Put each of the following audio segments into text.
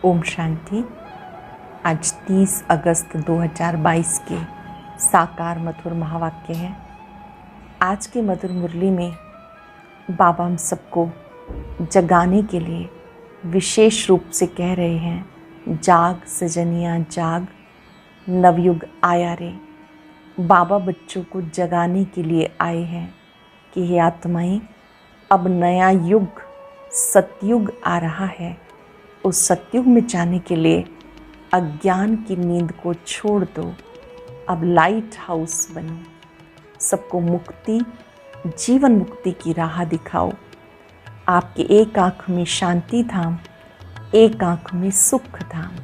ओम शांति। आज 30 अगस्त 2022 के साकार मधुर महावाक्य हैं। आज के मधुर मुरली में बाबा हम सबको जगाने के लिए विशेष रूप से कह रहे हैं, जाग सजनिया जाग, नवयुग आया रे। बाबा बच्चों को जगाने के लिए आए हैं कि हे आत्माएं, अब नया युग सतयुग आ रहा है। उस सतयुग में जाने के लिए अज्ञान की नींद को छोड़ दो। अब लाइट हाउस बनो, सबको मुक्ति, जीवन मुक्ति की राह दिखाओ। आपके एक आँख में शांति धाम, एक आँख में सुख धाम।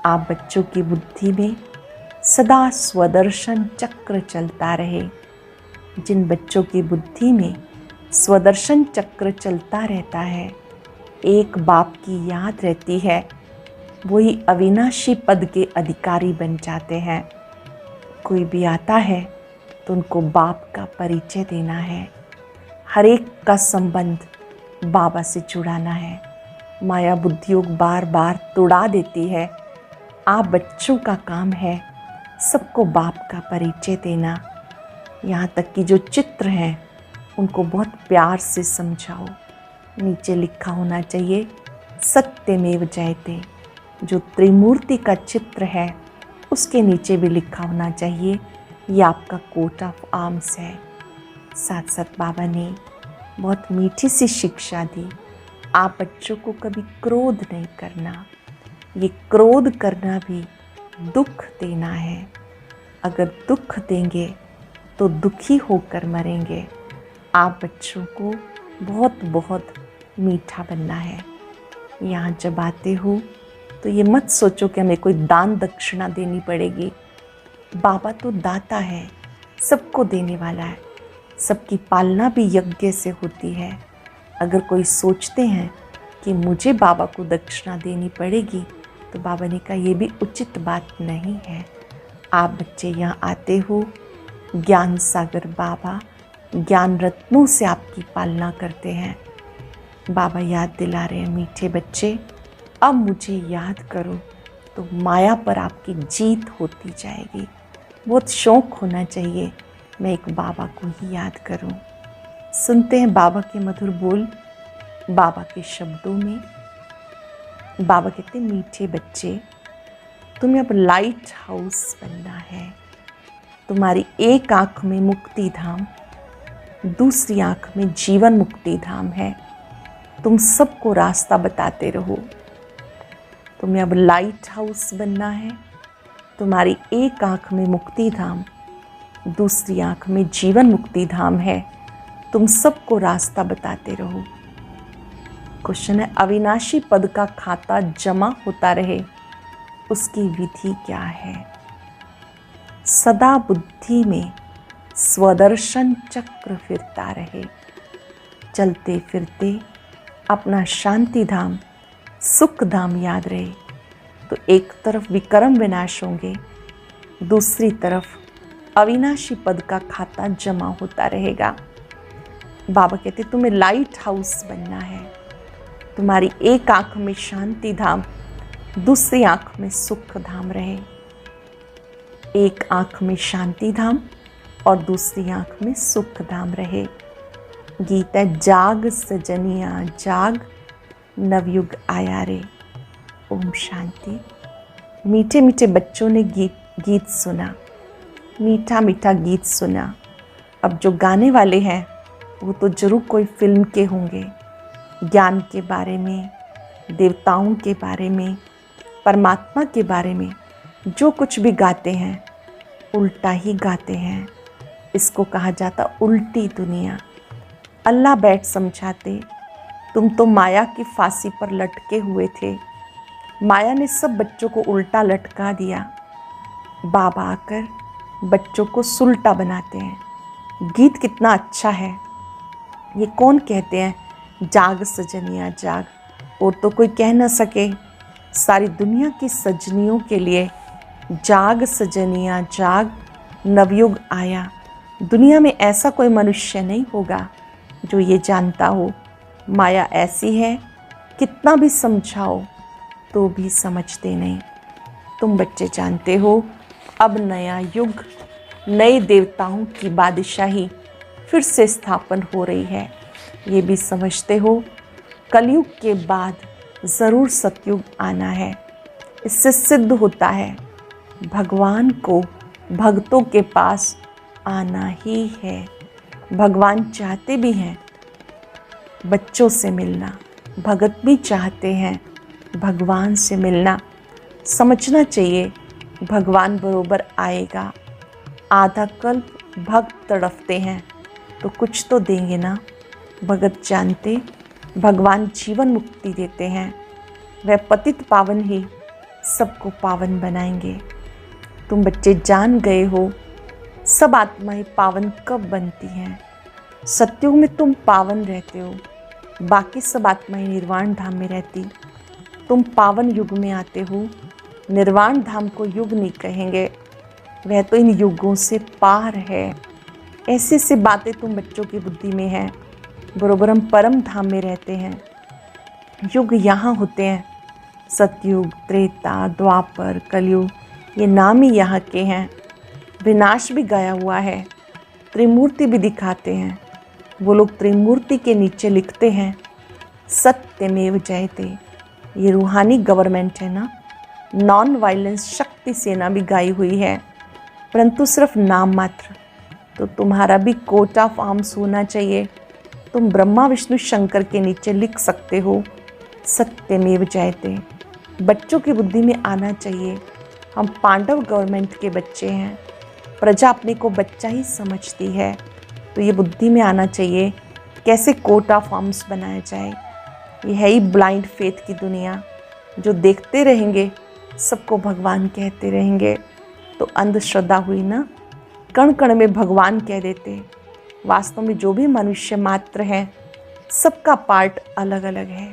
आप बच्चों की बुद्धि में सदा स्वदर्शन चक्र चलता रहे। जिन बच्चों की बुद्धि में स्वदर्शन चक्र चलता रहता है, एक बाप की याद रहती है, वही अविनाशी पद के अधिकारी बन जाते हैं। कोई भी आता है तो उनको बाप का परिचय देना है। हर एक का संबंध बाबा से जुड़ाना है। माया बुद्धियोग बार बार तुड़ा देती है। आप बच्चों का काम है सबको बाप का परिचय देना। यहाँ तक कि जो चित्र हैं उनको बहुत प्यार से समझाओ। नीचे लिखा होना चाहिए सत्यमेव जयते। जो त्रिमूर्ति का चित्र है उसके नीचे भी लिखा होना चाहिए ये आपका कोट ऑफ आर्म्स है। साथ साथ बाबा ने बहुत मीठी सी शिक्षा दी, आप बच्चों को कभी क्रोध नहीं करना। ये क्रोध करना भी दुख देना है। अगर दुख देंगे तो दुखी होकर मरेंगे। आप बच्चों को बहुत बहुत मीठा बनना है। यहाँ जब आते हो तो ये मत सोचो कि हमें कोई दान दक्षिणा देनी पड़ेगी। बाबा तो दाता है, सबको देने वाला है। सबकी पालना भी यज्ञ से होती है। अगर कोई सोचते हैं कि मुझे बाबा को दक्षिणा देनी पड़ेगी तो बाबा ने कहा ये भी उचित बात नहीं है। आप बच्चे यहाँ आते हो, ज्ञान सागर बाबा ज्ञान रत्नों से आपकी पालना करते हैं। बाबा याद दिला रहे हैं, मीठे बच्चे अब मुझे याद करो तो माया पर आपकी जीत होती जाएगी। बहुत शौक होना चाहिए मैं एक बाबा को ही याद करूं। सुनते हैं बाबा के मधुर बोल। बाबा के शब्दों में बाबा कहते हैं, मीठे बच्चे तुम्हें अब लाइट हाउस बनना है। तुम्हारी एक आँख में मुक्ति धाम, दूसरी आँख में जीवन मुक्ति धाम है। तुम सबको रास्ता बताते रहो। तुम्हें अब लाइट हाउस बनना है। तुम्हारी एक आँख में मुक्ति धाम, दूसरी आँख में जीवन मुक्ति धाम है। तुम सबको रास्ता बताते रहो। क्वेश्चन है, अविनाशी पद का खाता जमा होता रहे, उसकी विधि क्या है? सदा बुद्धि में स्वदर्शन चक्र फिरता रहे। चलते फिरते अपना शांति धाम, सुख धाम याद रहे तो एक तरफ विकर्म विनाश होंगे, दूसरी तरफ अविनाशी पद का खाता जमा होता रहेगा। बाबा कहते तुम्हें लाइट हाउस बनना है। तुम्हारी एक आँख में शांति धाम, दूसरी आँख में सुख धाम रहे। एक आँख में शांति धाम और दूसरी आँख में सुख धाम रहे। गीत है, जाग सजनिया जाग, नवयुग आया रे। ओम शांति। मीठे मीठे बच्चों ने गीत सुना, मीठा मीठा गीत सुना। अब जो गाने वाले हैं वो तो जरूर कोई फिल्म के होंगे। ज्ञान के बारे में, देवताओं के बारे में, परमात्मा के बारे में जो कुछ भी गाते हैं उल्टा ही गाते हैं। इसको कहा जाता उल्टी दुनिया। अल्लाह बैठ समझाते, तुम तो माया की फांसी पर लटके हुए थे। माया ने सब बच्चों को उल्टा लटका दिया। बाबा आकर बच्चों को सुलटा बनाते हैं। गीत कितना अच्छा है। ये कौन कहते हैं, जाग सजनिया जाग, और तो कोई कह ना सके। सारी दुनिया की सजनियों के लिए जाग सजनिया जाग, नवयुग आया। दुनिया में ऐसा कोई मनुष्य नहीं होगा जो ये जानता हो माया ऐसी है, कितना भी समझाओ तो भी समझते नहीं। तुम बच्चे जानते हो, अब नया युग, नए देवताओं की बादशाही फिर से स्थापन हो रही है। ये भी समझते हो, कलयुग के बाद ज़रूर सतयुग आना है। इससे सिद्ध होता है भगवान को भक्तों के पास आना ही है। भगवान चाहते भी हैं बच्चों से मिलना, भगत भी चाहते हैं भगवान से मिलना। समझना चाहिए भगवान बरोबर आएगा। आधा कल्प भक्त तड़पते हैं तो कुछ तो देंगे ना। भगत जानते भगवान जीवन मुक्ति देते हैं, वह पतित पावन ही सबको पावन बनाएंगे। तुम बच्चे जान गए हो, सब आत्माएं पावन कब बनती हैं। सतयुग में तुम पावन रहते हो, बाकी सब आत्माएं निर्वाण धाम में रहती। तुम पावन युग में आते हो, निर्वाण धाम को युग नहीं कहेंगे, वह तो इन युगों से पार है। ऐसी ऐसी बातें तुम बच्चों की बुद्धि में हैं। बरोबर हम परम धाम में रहते हैं। युग यहाँ होते हैं, सतयुग, त्रेता, द्वापर, कलयुग, ये नाम ही यहाँ के हैं। विनाश भी गाया हुआ है, त्रिमूर्ति भी दिखाते हैं। वो लोग त्रिमूर्ति के नीचे लिखते हैं सत्यमेव जयते। ये रूहानी गवर्नमेंट है ना। नॉन वायलेंस शक्ति सेना भी गाई हुई है, परंतु सिर्फ नाम मात्र। तो तुम्हारा भी कोट ऑफ आर्म्स होना चाहिए। तुम ब्रह्मा विष्णु शंकर के नीचे लिख सकते हो सत्यमेव जयते। बच्चों की बुद्धि में आना चाहिए हम पांडव गवर्नमेंट के बच्चे हैं। प्रजा अपने को बच्चा ही समझती है, तो ये बुद्धि में आना चाहिए कैसे कोट ऑफ आर्म्स बनाया जाए। ये है ही ब्लाइंड फेथ की दुनिया, जो देखते रहेंगे सबको भगवान कहते रहेंगे। तो अंधश्रद्धा हुई ना। कण कण में भगवान कह देते। वास्तव में जो भी मनुष्य मात्र हैं, सबका पार्ट अलग अलग है।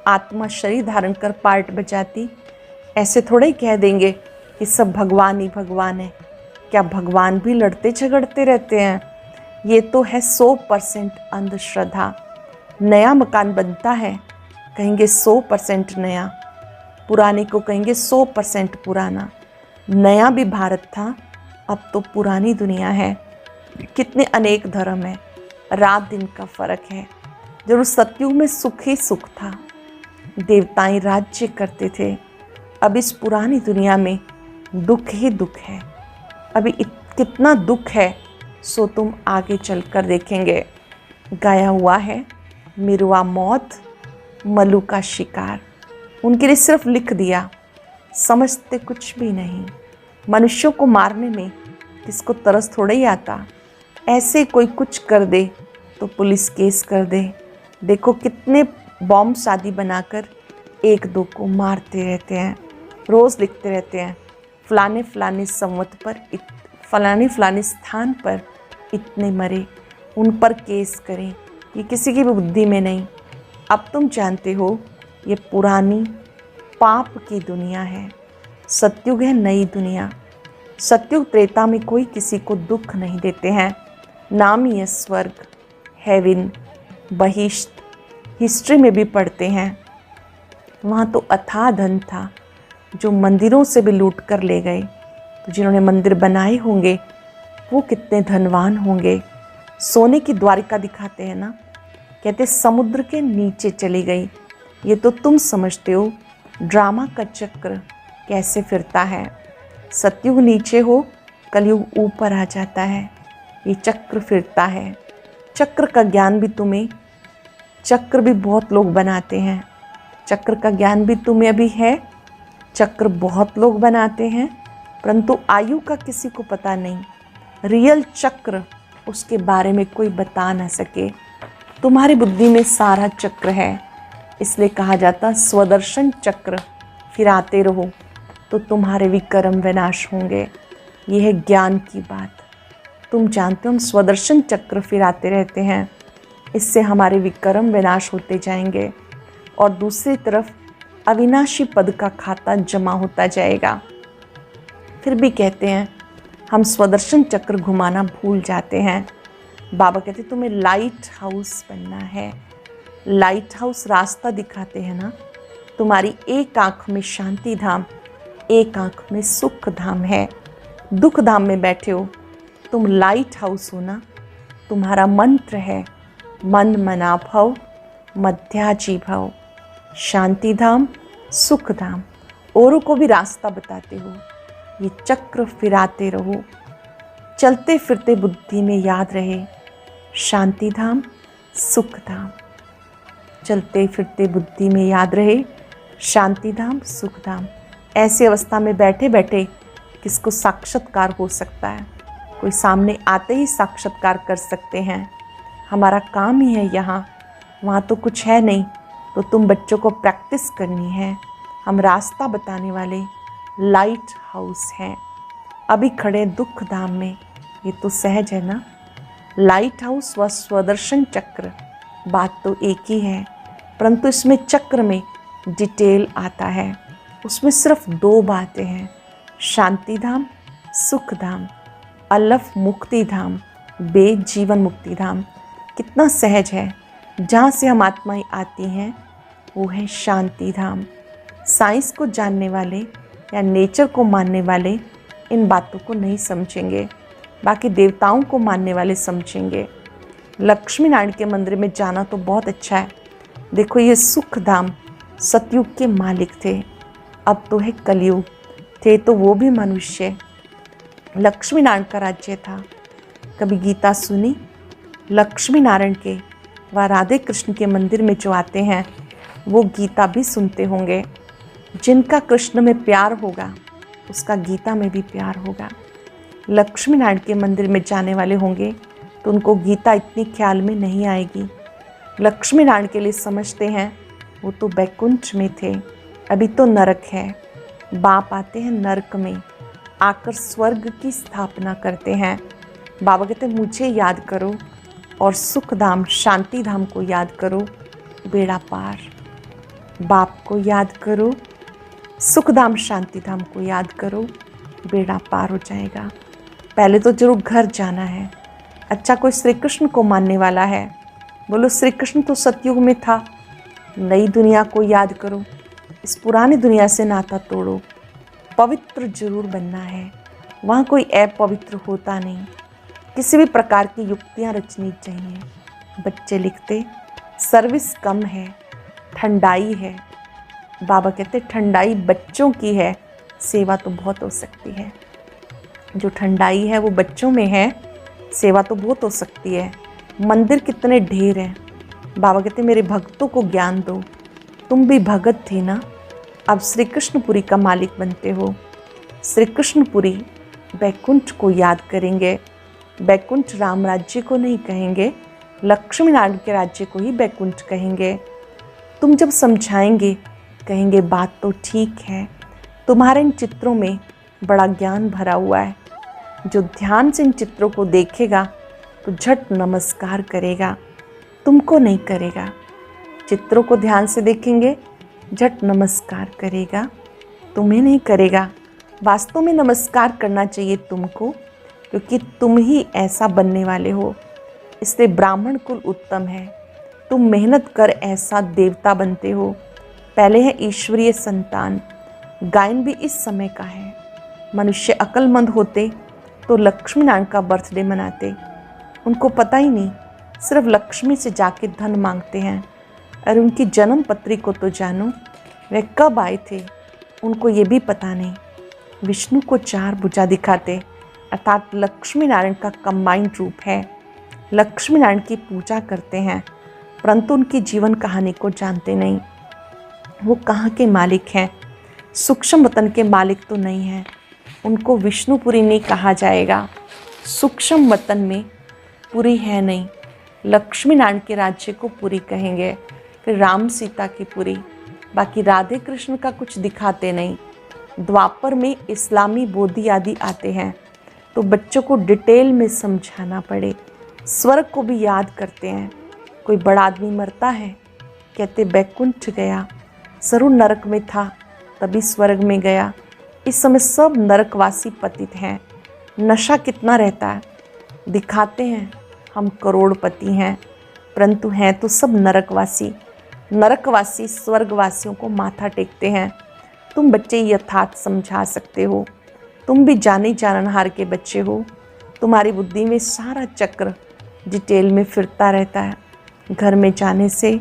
आत्मा शरीर धारण कर पार्ट बजाती, ऐसे थोड़े ही कह देंगे कि सब भगवान ही भगवान है। क्या भगवान भी लड़ते झगड़ते रहते हैं? ये तो है 100% अंधश्रद्धा। नया मकान बनता है, कहेंगे 100% नया, पुराने को कहेंगे 100% पुराना। नया भी भारत था, अब तो पुरानी दुनिया है। कितने अनेक धर्म है, रात दिन का फर्क है। जरूर सतयुग में सुख ही सुख था, देवताएं राज्य करते थे। अब इस पुरानी दुनिया में दुख ही दुख है। अभी कितना दुख है सो तुम आगे चलकर देखेंगे। गाया हुआ है मिरुआ मौत मलू का शिकार। उनके लिए सिर्फ लिख दिया, समझते कुछ भी नहीं। मनुष्यों को मारने में किसको तरस थोड़ा ही आता। ऐसे कोई कुछ कर दे तो पुलिस केस कर दे। देखो कितने बॉम्ब शादी बनाकर एक दो को मारते रहते हैं। रोज़ लिखते रहते हैं फलाने फलाने संवत पर फलाने फलाने स्थान पर इतने मरे, उन पर केस करें। ये किसी की भी बुद्धि में नहीं। अब तुम जानते हो ये पुरानी पाप की दुनिया है। सतयुग है नई दुनिया। सतयुग त्रेता में कोई किसी को दुख नहीं देते हैं। नाम ही है स्वर्ग, हेवन, बहिष्ट। हिस्ट्री में भी पढ़ते हैं, वहाँ तो अथाह धन था जो मंदिरों से भी लूट कर ले गए। तो जिन्होंने मंदिर बनाए होंगे वो कितने धनवान होंगे। सोने की द्वारिका दिखाते हैं ना, कहते समुद्र के नीचे चली गई। ये तो तुम समझते हो ड्रामा का चक्र कैसे फिरता है। सतयुग नीचे हो, कलयुग ऊपर आ जाता है। ये चक्र फिरता है। चक्र का ज्ञान भी तुम्हें, चक्र भी बहुत लोग बनाते हैं। चक्र का ज्ञान भी तुम्हें अभी है। चक्र बहुत लोग बनाते हैं, परंतु आयु का किसी को पता नहीं। रियल चक्र उसके बारे में कोई बता ना सके। तुम्हारी बुद्धि में सारा चक्र है, इसलिए कहा जाता स्वदर्शन चक्र फिराते रहो तो तुम्हारे विकर्म विनाश होंगे। ये है ज्ञान की बात। तुम जानते हो हम स्वदर्शन चक्र फिराते रहते हैं, इससे हमारे विकर्म विनाश होते जाएंगे और दूसरी तरफ अविनाशी पद का खाता जमा होता जाएगा। फिर भी कहते हैं हम स्वदर्शन चक्र घुमाना भूल जाते हैं। बाबा कहते तुम्हें लाइट हाउस बनना है। लाइट हाउस रास्ता दिखाते हैं ना, तुम्हारी एक आँख में शांति धाम, एक आँख में सुख धाम है। दुख धाम में बैठे हो, तुम लाइट हाउस हो ना। तुम्हारा मंत्र है मन मना भव मध्याजी भव। शांति धाम, सुख धाम, औरों को भी रास्ता बताते हो। ये चक्र फिराते रहो, चलते फिरते बुद्धि में याद रहे शांति धाम, सुख धाम। चलते फिरते बुद्धि में याद रहे शांति धाम, सुख धाम। ऐसी अवस्था में बैठे बैठे किसको साक्षात्कार हो सकता है? कोई सामने आते ही साक्षात्कार कर सकते हैं। हमारा काम ही है यहाँ, वहाँ तो कुछ है नहीं, तो तुम बच्चों को प्रैक्टिस करनी है। हम रास्ता बताने वाले लाइट हाउस हैं। अभी खड़े दुख धाम में, ये तो सहज है ना। लाइट हाउस व स्वदर्शन चक्र, बात तो एक ही है, परंतु इसमें चक्र में डिटेल आता है। उसमें सिर्फ 2 बातें हैं, शांति धाम, सुख धाम, अलफ मुक्ति धाम, बेद जीवन मुक्ति धाम। कितना सहज है। जहाँ से हम आत्माएं आती हैं वो है शांति धाम। साइंस को जानने वाले या नेचर को मानने वाले इन बातों को नहीं समझेंगे, बाकी देवताओं को मानने वाले समझेंगे। लक्ष्मी नारायण के मंदिर में जाना तो बहुत अच्छा है। देखो, ये सुख धाम सतयुग के मालिक थे, अब तो है कलयुग। थे तो वो भी मनुष्य। लक्ष्मी नारायण का राज्य था। कभी गीता सुनी? लक्ष्मी नारायण के व राधे कृष्ण के मंदिर में जो आते हैं वो गीता भी सुनते होंगे। जिनका कृष्ण में प्यार होगा उसका गीता में भी प्यार होगा। लक्ष्मी नारायण के मंदिर में जाने वाले होंगे तो उनको गीता इतनी ख्याल में नहीं आएगी। लक्ष्मी नारायण के लिए समझते हैं वो तो बैकुंठ में थे, अभी तो नरक है। बाप आते हैं नरक में, आकर स्वर्ग की स्थापना करते हैं। बाबा कहते हैं मुझे याद करो और सुख धाम शांति धाम को याद करो, बेड़ा पार। बाप को याद करो, सुख धाम शांति धाम को याद करो, बेड़ा पार हो जाएगा। पहले तो जरूर घर जाना है। अच्छा, कोई श्री कृष्ण को मानने वाला है? बोलो, श्री कृष्ण तो सतयुग में था। नई दुनिया को याद करो, इस पुरानी दुनिया से नाता तोड़ो। पवित्र जरूर बनना है, वहाँ कोई अपवित्र होता नहीं। किसी भी प्रकार की युक्तियाँ रचनी चाहिए। बच्चे लिखते सर्विस कम है, ठंडाई है। बाबा कहते ठंडाई बच्चों की है, सेवा तो बहुत हो सकती है। जो ठंडाई है वो बच्चों में है, सेवा तो बहुत हो सकती है। मंदिर कितने ढेर हैं। बाबा कहते मेरे भक्तों को ज्ञान दो। तुम भी भगत थे ना, अब श्री कृष्णपुरी का मालिक बनते हो। श्री कृष्णपुरी बैकुंठ को याद करेंगे। बैकुंठ राम राज्य को नहीं कहेंगे, लक्ष्मी नारायण के राज्य को ही बैकुंठ कहेंगे। तुम जब समझाएंगे कहेंगे बात तो ठीक है। तुम्हारे इन चित्रों में बड़ा ज्ञान भरा हुआ है। जो ध्यान से इन चित्रों को देखेगा तो झट नमस्कार करेगा, तुमको नहीं करेगा। चित्रों को ध्यान से देखेंगे, झट नमस्कार करेगा, तुम्हें नहीं करेगा। वास्तव में नमस्कार करना चाहिए तुमको, क्योंकि तुम ही ऐसा बनने वाले हो। इसलिए ब्राह्मण कुल उत्तम है। तुम मेहनत कर ऐसा देवता बनते हो। पहले है ईश्वरीय संतान। गायन भी इस समय का है। मनुष्य अक्लमंद होते तो लक्ष्मी नारायण का बर्थडे मनाते। उनको पता ही नहीं, सिर्फ लक्ष्मी से जाके धन मांगते हैं। और उनकी जन्म पत्री को तो जानो, वे कब आए थे उनको ये भी पता नहीं। विष्णु को 4 भुजा दिखाते, अर्थात लक्ष्मी नारायण का कंबाइंड रूप है। लक्ष्मी नारायण की पूजा करते हैं, परंतु उनकी जीवन कहानी को जानते नहीं। वो कहाँ के मालिक हैं? सूक्ष्म वतन के मालिक तो नहीं हैं। उनको विष्णुपुरी नहीं कहा जाएगा। सूक्ष्म वतन में पुरी है नहीं। लक्ष्मी नारायण के राज्य को पुरी कहेंगे, फिर राम सीता की पुरी। बाकी राधे कृष्ण का कुछ दिखाते नहीं। द्वापर में इस्लामी बोधि आदि आते हैं, तो बच्चों को डिटेल में समझाना पड़े। स्वर्ग को भी याद करते हैं। कोई बड़ा आदमी मरता है, कहते बैकुंठ गया, जरूर नरक में था तभी स्वर्ग में गया। इस समय सब नरकवासी पतित हैं। नशा कितना रहता है, दिखाते हैं हम करोड़पति हैं, परंतु हैं तो सब नरकवासी। नरकवासी स्वर्गवासियों को माथा टेकते हैं। तुम बच्चे यथार्थ समझा सकते हो। तुम भी जाने जाननहार के बच्चे हो। तुम्हारी बुद्धि में सारा चक्र डिटेल में फिरता रहता है। घर में जाने से,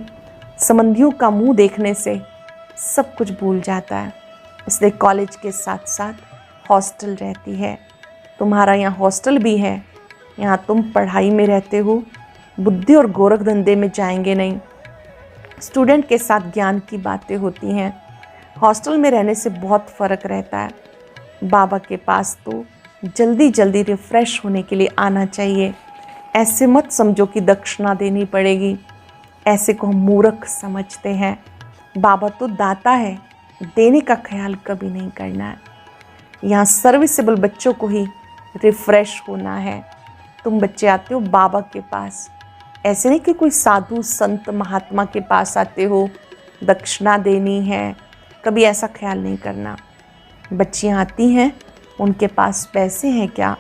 संबंधियों का मुंह देखने से सब कुछ भूल जाता है। इसलिए कॉलेज के साथ साथ हॉस्टल रहती है। तुम्हारा यहाँ हॉस्टल भी है। यहाँ तुम पढ़ाई में रहते हो, बुद्धि और गोरख धंधे में जाएंगे नहीं। स्टूडेंट के साथ ज्ञान की बातें होती हैं। हॉस्टल में रहने से बहुत फ़र्क रहता है। बाबा के पास तो जल्दी जल्दी रिफ़्रेश होने के लिए आना चाहिए। ऐसे मत समझो कि दक्षिणा देनी पड़ेगी। ऐसे को हम मूर्ख समझते हैं। बाबा तो दाता है, देने का ख्याल कभी नहीं करना है। यहाँ सर्विसेबल बच्चों को ही रिफ़्रेश होना है। तुम बच्चे आते हो बाबा के पास, ऐसे नहीं कि कोई साधु संत महात्मा के पास आते हो दक्षिणा देनी है, कभी ऐसा ख्याल नहीं करना। बच्चियाँ आती हैं, उनके पास पैसे हैं क्या?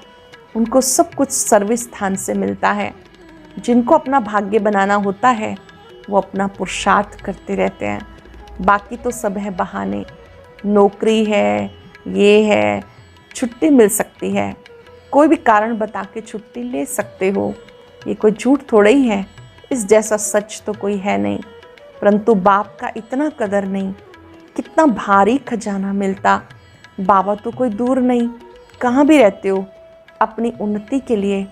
उनको सब कुछ सर्विस स्थान से मिलता है। जिनको अपना भाग्य बनाना होता है वो अपना पुरुषार्थ करते रहते हैं। बाकी तो सब है बहाने। नौकरी है, ये है, छुट्टी मिल सकती है, कोई भी कारण बता के छुट्टी ले सकते हो। ये कोई झूठ थोड़ा ही है, इस जैसा सच तो कोई है नहीं। परंतु बाप का इतना कदर नहीं। कितना भारी खजाना मिलता। बाबा तो कोई दूर नहीं, कहाँ भी रहते हो, अपनी उन्नति के लिए,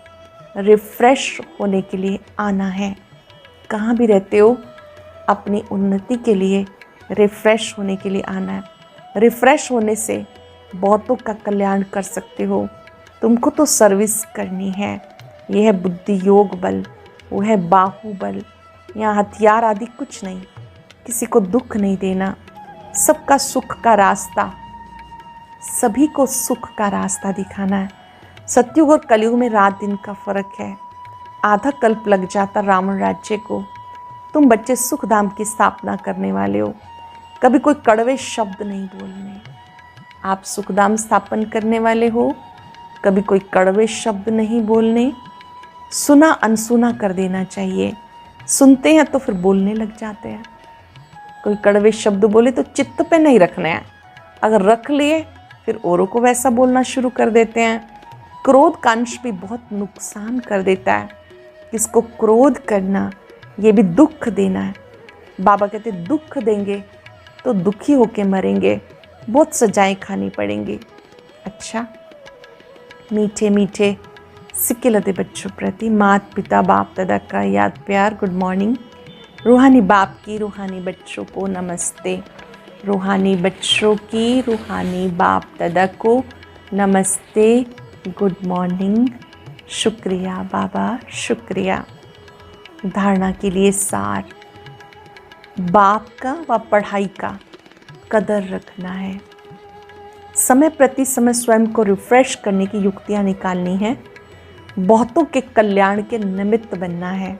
रिफ़्रेश होने के लिए आना है। कहाँ भी रहते हो, अपनी उन्नति के लिए, रिफ़्रेश होने के लिए आना है। रिफ़्रेश होने से बहुतों का कल्याण कर सकते हो। तुमको तो सर्विस करनी है। यह है बुद्धि योग बल, वो है बाहुबल। यहाँ हथियार आदि कुछ नहीं। किसी को दुख नहीं देना, सबका सुख का रास्ता, सभी को सुख का रास्ता दिखाना है। सतयुग और कलयुग में रात दिन का फर्क है। आधा कल्प लग जाता रावण राज्य को। तुम बच्चे सुख धाम की स्थापना करने वाले हो। कभी कोई कड़वे शब्द नहीं बोलने। आप सुखधाम स्थापन करने वाले हो, कभी कोई कड़वे शब्द नहीं बोलने। सुना अनसुना कर देना चाहिए। सुनते हैं तो फिर बोलने लग जाते हैं। कोई कड़वे शब्द बोले तो चित्त पे नहीं रखना है। अगर रख लिए फिर औरों को वैसा बोलना शुरू कर देते हैं। क्रोध का अंश भी बहुत नुकसान कर देता है। किसको क्रोध करना, ये भी दुख देना है। बाबा कहते दुख देंगे तो दुखी होके मरेंगे, बहुत सजाएं खानी पड़ेंगी। अच्छा, मीठे मीठे सिक्के लदे बच्चों प्रति माता पिता बाप दादा का याद प्यार। Good morning. रूहानी बाप की रूहानी बच्चों को नमस्ते। रूहानी बच्चों की रूहानी बाप दादा को नमस्ते। Good morning. शुक्रिया बाबा, शुक्रिया। धारणा के लिए सार, बाप का व पढ़ाई का कदर रखना है। समय प्रति समय स्वयं को रिफ्रेश करने की युक्तियां निकालनी है। बहुतों के कल्याण के निमित्त बनना है।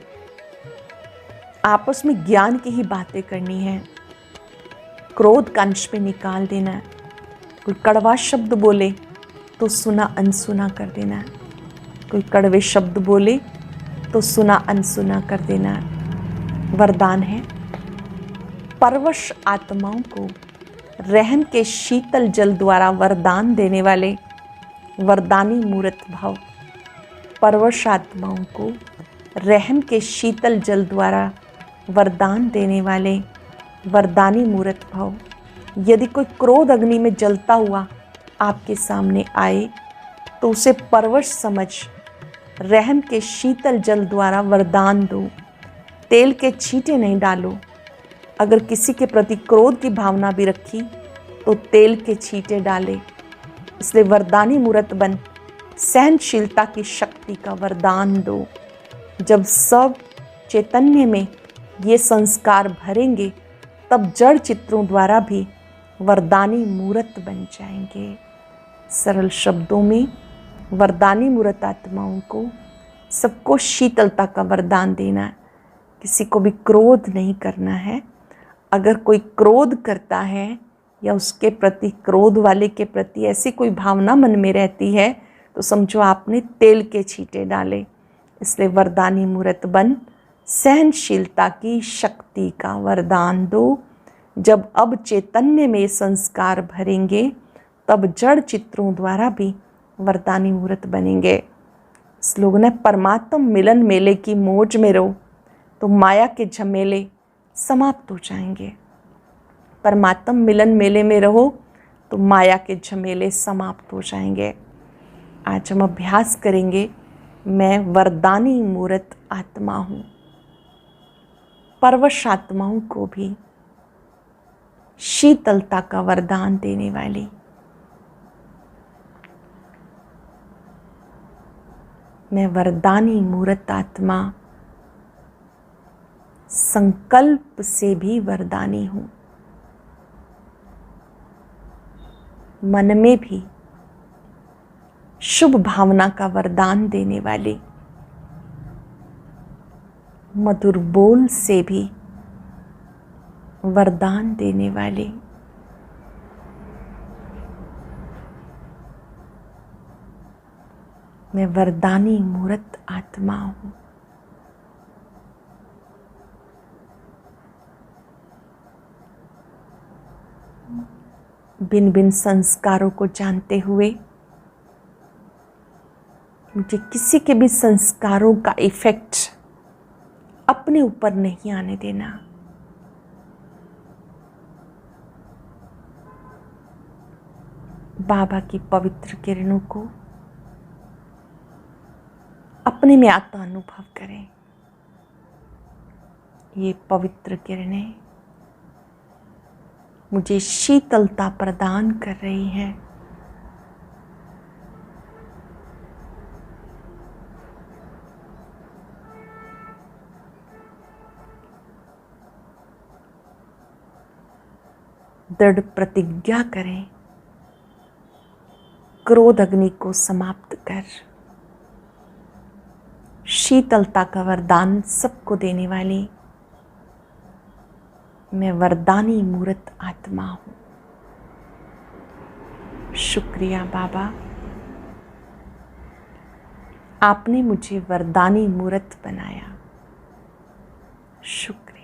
आपस में ज्ञान की ही बातें करनी है। क्रोध का अंश पे निकाल देना है। कोई कड़वा शब्द बोले तो सुना अनसुना कर देना है। कोई कड़वे शब्द बोले तो सुना अनसुना कर देना है। वरदान है, परवश आत्माओं को रहम के शीतल जल द्वारा वरदान देने वाले वरदानी मूर्त भव। परवश आत्माओं को रहम के शीतल जल द्वारा वरदान देने वाले वरदानी मूर्त भव। यदि कोई क्रोध अग्नि में जलता हुआ आपके सामने आए तो उसे परवश समझ रहम के शीतल जल द्वारा वरदान दो। तेल के छींटे नहीं डालो। अगर किसी के प्रति क्रोध की भावना भी रखी तो तेल के छींटे डाले। इसलिए वरदानी मूर्त बन सहनशीलता की शक्ति का वरदान दो। जब सब चैतन्य में ये संस्कार भरेंगे तब जड़ चित्रों द्वारा भी वरदानी मूर्त बन जाएंगे। सरल शब्दों में वरदानी मूर्त आत्माओं को सबको शीतलता का वरदान देना है। किसी को भी क्रोध नहीं करना है। अगर कोई क्रोध करता है या उसके प्रति, क्रोध वाले के प्रति ऐसी कोई भावना मन में रहती है तो समझो आपने तेल के छींटे डाले। इसलिए वरदानी मूर्त बन सहनशीलता की शक्ति का वरदान दो। जब अब चैतन्य में संस्कार भरेंगे तब जड़ चित्रों द्वारा भी वरदानी मूर्त बनेंगे। स्लोगन है, परमात्म मिलन मेले की मौज में रहो तो माया के झमेले समाप्त हो जाएंगे। परमात्म मिलन मेले में रहो तो माया के झमेले समाप्त हो जाएंगे। आज हम अभ्यास करेंगे, मैं वरदानी मूर्त आत्मा हूँ। परवश आत्माओं को भी शीतलता का वरदान देने वाली मैं वरदानी मूर्त आत्मा संकल्प से भी वरदानी हूँ। मन में भी शुभ भावना का वरदान देने वाली, मधुर बोल से भी वरदान देने वाली, मैं वरदानी मूर्त आत्मा हूँ। भिन्न भिन्न संस्कारों को जानते हुए मुझे किसी के भी संस्कारों का इफेक्ट अपने ऊपर नहीं आने देना। बाबा की पवित्र किरणों को अपने में आता अनुभव करें। ये पवित्र किरणें मुझे शीतलता प्रदान कर रही हैं। दृढ़ प्रतिज्ञा करें, क्रोध अग्नि को समाप्त कर शीतलता का वरदान सबको देने वाली मैं वरदानी मूर्त आत्मा हूँ। शुक्रिया बाबा, आपने मुझे वरदानी मूर्त बनाया। शुक्रिया।